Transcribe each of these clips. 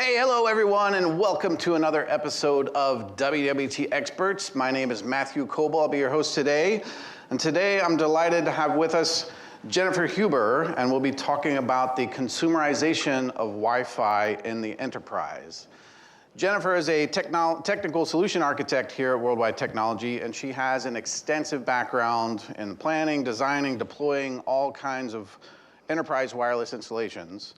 Hey, hello everyone, and welcome to another episode of WWT Experts. My name is Matthew Coble. I'll be your host today. And today I'm delighted to have with us Jennifer Huber, and we'll be talking about the consumerization of Wi-Fi in the enterprise. Jennifer is a technical solution architect here at Worldwide Technology, and she has an extensive background in planning, designing, deploying all kinds of enterprise wireless installations.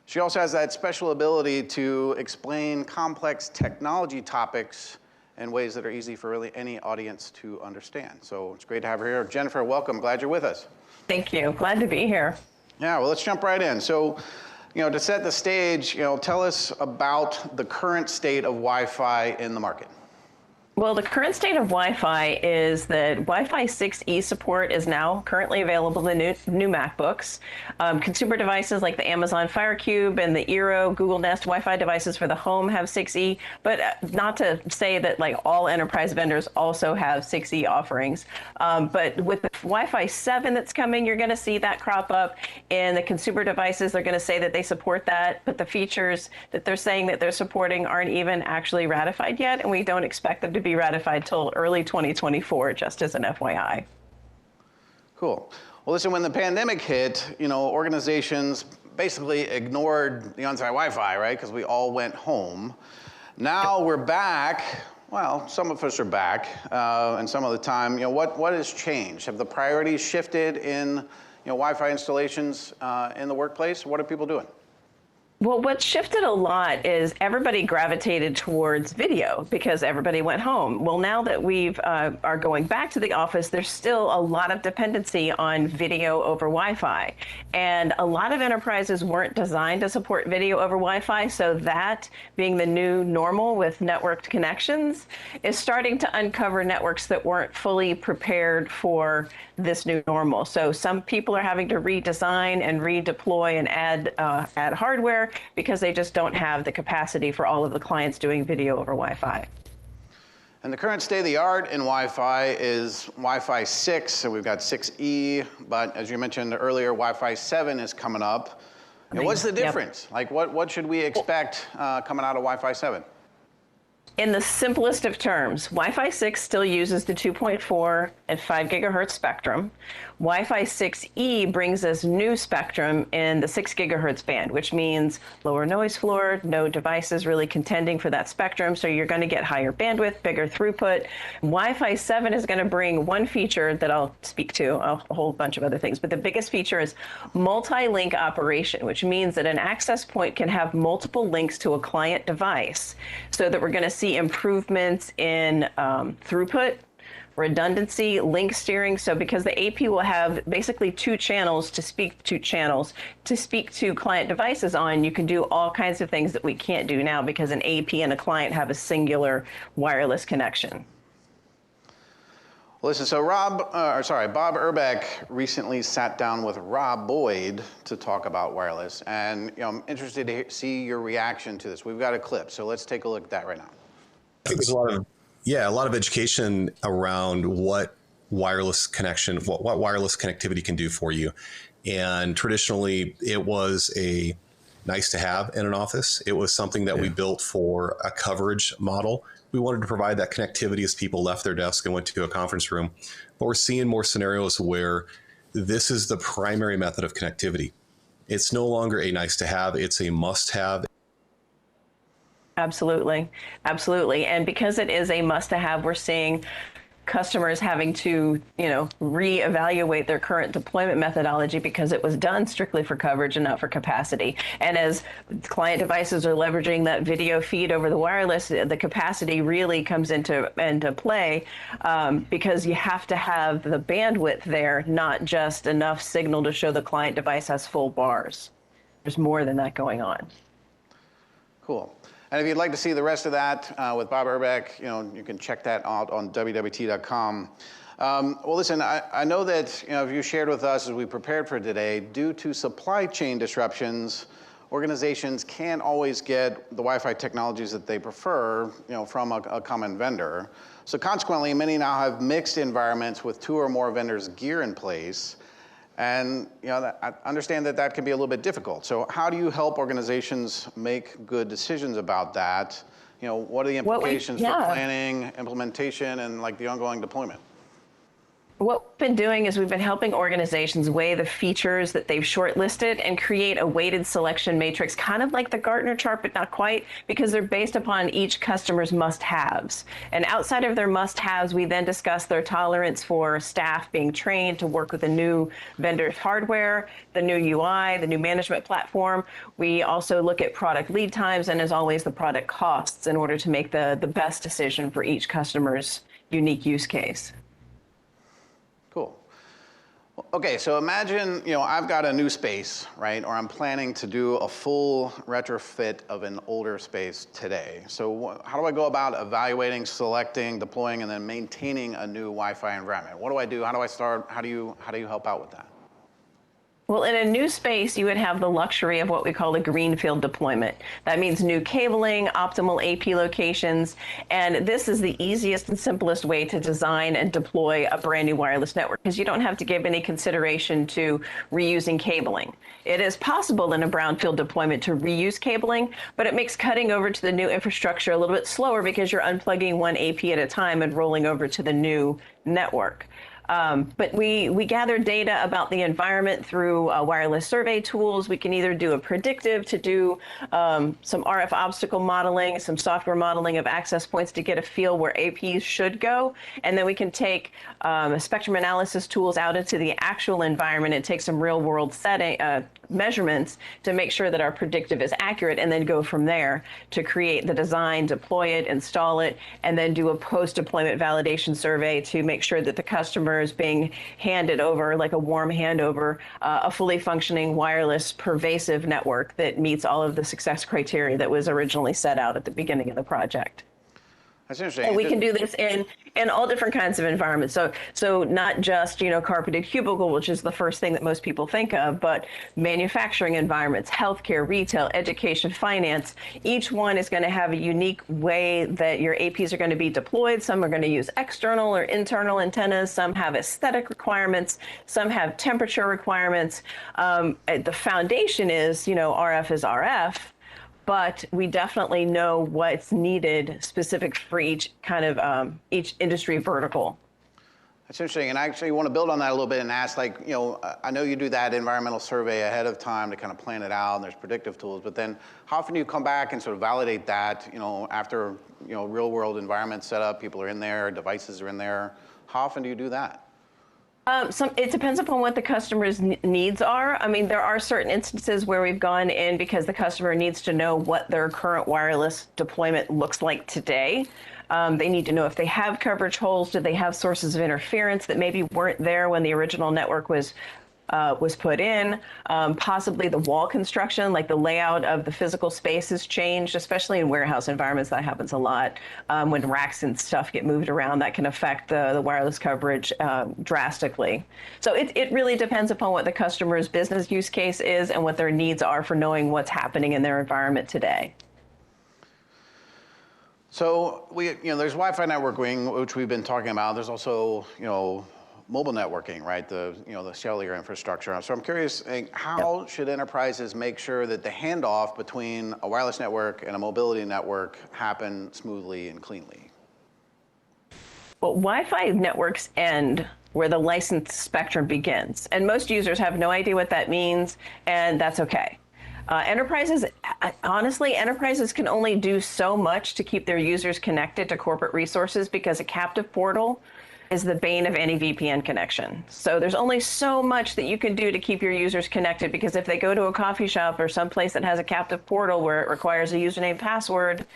She also has that special ability to explain complex technology topics in ways that are easy for really any audience to understand. So it's great to have her here. Jennifer, welcome. Glad you're with us. Thank you. Glad to be here. Yeah, well, let's jump right in. So, to set the stage, tell us about the current state of Wi-Fi in the market. Well, the current state of Wi-Fi is that Wi-Fi 6E support is now currently available in new MacBooks. Consumer devices like the Amazon Fire Cube and the Eero Google Nest Wi-Fi devices for the home have 6E, but not to say that like all enterprise vendors also have 6E offerings. But with the Wi-Fi 7 that's coming, you're going to see that crop up. In the consumer devices, they're going to say that they support that, but the features that they're saying that they're supporting aren't even actually ratified yet, and we don't expect them to be ratified till early 2024, just as an FYI. Cool. Well, listen, when the pandemic hit, organizations basically ignored the on-site Wi-Fi, right? Because we all went home. Now we're back. Well, some of us are back, and some of the time, what has changed? Have the priorities shifted in, Wi-Fi installations in the workplace? What are people doing? Well, what shifted a lot is everybody gravitated towards video because everybody went home. Well, now that we are going back to the office, there's still a lot of dependency on video over Wi-Fi. And a lot of enterprises weren't designed to support video over Wi-Fi, so that being the new normal with networked connections is starting to uncover networks that weren't fully prepared for this new normal. So some people are having to redesign and redeploy and add hardware because they just don't have the capacity for all of the clients doing video over Wi-Fi. And the current state of the art in Wi-Fi is Wi-Fi 6, so we've got 6E, but as you mentioned earlier, Wi-Fi 7 is coming up. What's the difference? Like what should we expect coming out of Wi-Fi 7? In the simplest of terms, Wi-Fi 6 still uses the 2.4 and 5 gigahertz spectrum. Wi-Fi 6E brings us new spectrum in the 6 gigahertz band, which means lower noise floor, no devices really contending for that spectrum, so you're going to get higher bandwidth, bigger throughput. Wi-Fi 7 is going to bring one feature that I'll speak to, a whole bunch of other things, but the biggest feature is multi-link operation, which means that an access point can have multiple links to a client device, so that we're going to see improvements in throughput, redundancy, link steering. So because the AP will have basically two channels to speak to client devices on, you can do all kinds of things that we can't do now because an AP and a client have a singular wireless connection. Well, listen, so Bob Urbeck recently sat down with Rob Boyd to talk about wireless, and I'm interested to see your reaction to this. We've got a clip, so let's take a look at that right now. I think there's a lot of education around what wireless connectivity can do for you. And traditionally, it was a nice to have in an office. It was something that we built for a coverage model. We wanted to provide that connectivity as people left their desk and went to a conference room. But we're seeing more scenarios where this is the primary method of connectivity. It's no longer a nice to have, it's a must have. Absolutely. Absolutely. And because it is a must-have, we're seeing customers having to, reevaluate their current deployment methodology because it was done strictly for coverage and not for capacity. And as client devices are leveraging that video feed over the wireless, the capacity really comes into play because you have to have the bandwidth there, not just enough signal to show the client device has full bars. There's more than that going on. Cool. And if you'd like to see the rest of that with Bob Urbeck, you can check that out on WWT.com. Well, listen, I know that you shared with us as we prepared for today, due to supply chain disruptions, organizations can't always get the Wi-Fi technologies that they prefer, from a common vendor. So consequently, many now have mixed environments with two or more vendors' gear in place. And I understand that that can be a little bit difficult. So how do you help organizations make good decisions about that? What are the implications for planning, implementation, and like the ongoing deployment? What we've been doing is we've been helping organizations weigh the features that they've shortlisted and create a weighted selection matrix, kind of like the Gartner chart, but not quite, because they're based upon each customer's must-haves. And outside of their must-haves, we then discuss their tolerance for staff being trained to work with the new vendor's hardware, the new UI, the new management platform. We also look at product lead times and, as always, the product costs in order to make the best decision for each customer's unique use case. Cool. Okay, so imagine, I've got a new space, right? Or I'm planning to do a full retrofit of an older space today. So how do I go about evaluating, selecting, deploying, and then maintaining a new Wi-Fi environment? What do I do? How do I start? How do you help out with that? Well, in a new space, you would have the luxury of what we call a greenfield deployment. That means new cabling, optimal AP locations, and this is the easiest and simplest way to design and deploy a brand new wireless network, because you don't have to give any consideration to reusing cabling. It is possible in a brownfield deployment to reuse cabling, but it makes cutting over to the new infrastructure a little bit slower because you're unplugging one AP at a time and rolling over to the new network. But we gather data about the environment through wireless survey tools. We can either do a predictive to do some RF obstacle modeling, some software modeling of access points to get a feel where APs should go. And then we can take spectrum analysis tools out into the actual environment and take some real world setting measurements to make sure that our predictive is accurate, and then go from there to create the design, deploy it, install it, and then do a post-deployment validation survey to make sure that the customer is being handed over, like a warm handover, a fully functioning wireless pervasive network that meets all of the success criteria that was originally set out at the beginning of the project. That's interesting. And we can do this in all different kinds of environments. So not just, carpeted cubicle, which is the first thing that most people think of, but manufacturing environments, healthcare, retail, education, finance. Each one is going to have a unique way that your APs are going to be deployed. Some are going to use external or internal antennas. Some have aesthetic requirements. Some have temperature requirements. The foundation is, RF is RF. But we definitely know what's needed specific for each kind of each industry vertical. That's interesting, and I actually want to build on that a little bit and ask, I know you do that environmental survey ahead of time to kind of plan it out, and there's predictive tools, but then how often do you come back and sort of validate that, after, real world environment set up, people are in there, devices are in there, how often do you do that? It depends upon what the customer's needs are. I mean, there are certain instances where we've gone in because the customer needs to know what their current wireless deployment looks like today. They need to know if they have coverage holes, do they have sources of interference that maybe weren't there when the original network was put in. Possibly the wall construction, like the layout of the physical space has changed, especially in warehouse environments. That happens a lot. When racks and stuff get moved around, that can affect the wireless coverage drastically. So it really depends upon what the customer's business use case is and what their needs are for knowing what's happening in their environment today. So there's Wi-Fi networking, which we've been talking about. There's also, mobile networking, right? The cellular infrastructure. So I'm curious, how should enterprises make sure that the handoff between a wireless network and a mobility network happen smoothly and cleanly? Well, Wi-Fi networks end where the licensed spectrum begins, and most users have no idea what that means, and that's okay. Enterprises can only do so much to keep their users connected to corporate resources, because a captive portal is the bane of any VPN connection. So there's only so much that you can do to keep your users connected, because if they go to a coffee shop or someplace that has a captive portal where it requires a username password,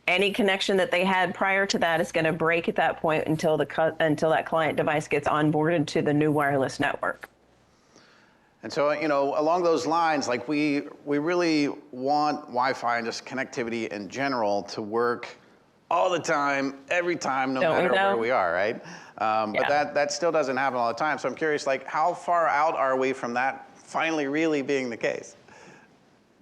any connection that they had prior to that is going to break at that point until that client device gets onboarded to the new wireless network. And so, along those lines, we really want Wi-Fi and just connectivity in general to work all the time, every time, no matter where we are, right? But that still doesn't happen all the time. So I'm curious, how far out are we from that finally really being the case?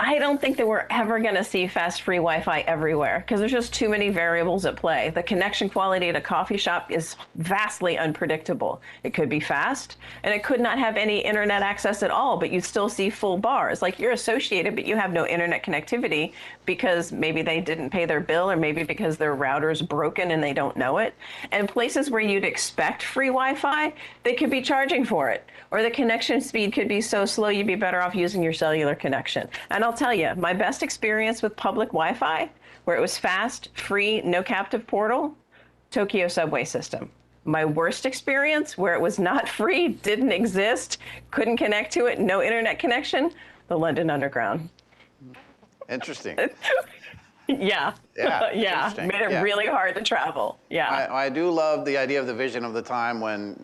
I don't think that we're ever going to see fast free Wi-Fi everywhere because there's just too many variables at play. The connection quality at a coffee shop is vastly unpredictable. It could be fast and it could not have any internet access at all, but you still see full bars. Like you're associated, but you have no internet connectivity because maybe they didn't pay their bill or maybe because their router's broken and they don't know it. And places where you'd expect free Wi-Fi, they could be charging for it. Or the connection speed could be so slow you'd be better off using your cellular connection. And I'll tell you, my best experience with public Wi-Fi, where it was fast, free, no captive portal, Tokyo subway system. My worst experience, where it was not free, didn't exist, couldn't connect to it, no internet connection, the London Underground. Interesting. Yeah. Yeah. Made it really hard to travel. Yeah. I do love the idea of the vision of the time when,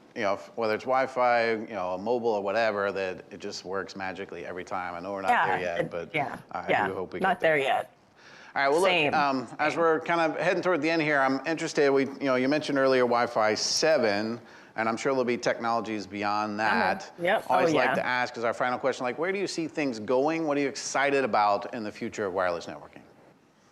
whether it's Wi-Fi, mobile or whatever, that it just works magically every time. I know we're not there yet, but I do hope we not get there. Not there yet. All right, well, look, as we're kind of heading toward the end here, I'm interested, you mentioned earlier Wi-Fi 7, and I'm sure there'll be technologies beyond that. Yep. Always like to ask as our final question, where do you see things going? What are you excited about in the future of wireless networking?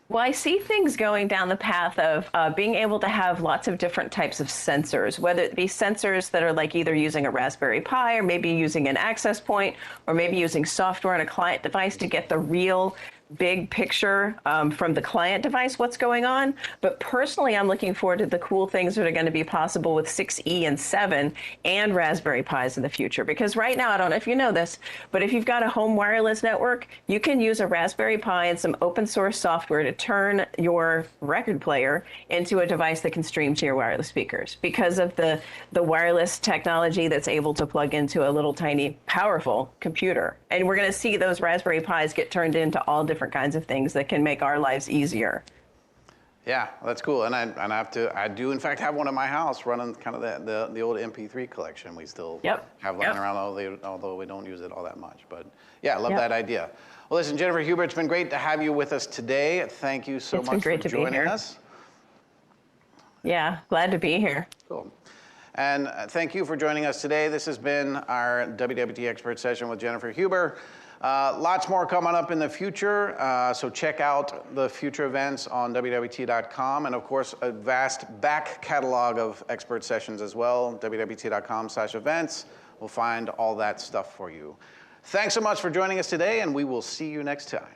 Well, I see things going down the path of being able to have lots of different types of sensors, whether it be sensors that are like either using a Raspberry Pi or maybe using an access point or maybe using software on a client device to get the real big picture from the client device what's going on. But personally, I'm looking forward to the cool things that are going to be possible with 6E and 7 and Raspberry Pis in the future. Because right now, I don't know if you know this, but if you've got a home wireless network, you can use a Raspberry Pi and some open source software to turn your record player into a device that can stream to your wireless speakers because of the wireless technology that's able to plug into a little tiny powerful computer. And we're going to see those Raspberry Pis get turned into all different kinds of things that can make our lives easier. Yeah, that's cool. And I do in fact have one at my house running kind of the old MP3 collection we still have lying around, although we don't use it all that much. But yeah, I love that idea. Well, listen, Jennifer Huber, it's been great to have you with us today. Thank you so much for joining us. Yeah, glad to be here. Cool. And thank you for joining us today. This has been our WWT Expert Session with Jennifer Huber. Lots more coming up in the future, so check out the future events on WWT.com, and of course, a vast back catalog of expert sessions as well, WWT.com/events. We'll find all that stuff for you. Thanks so much for joining us today, and we will see you next time.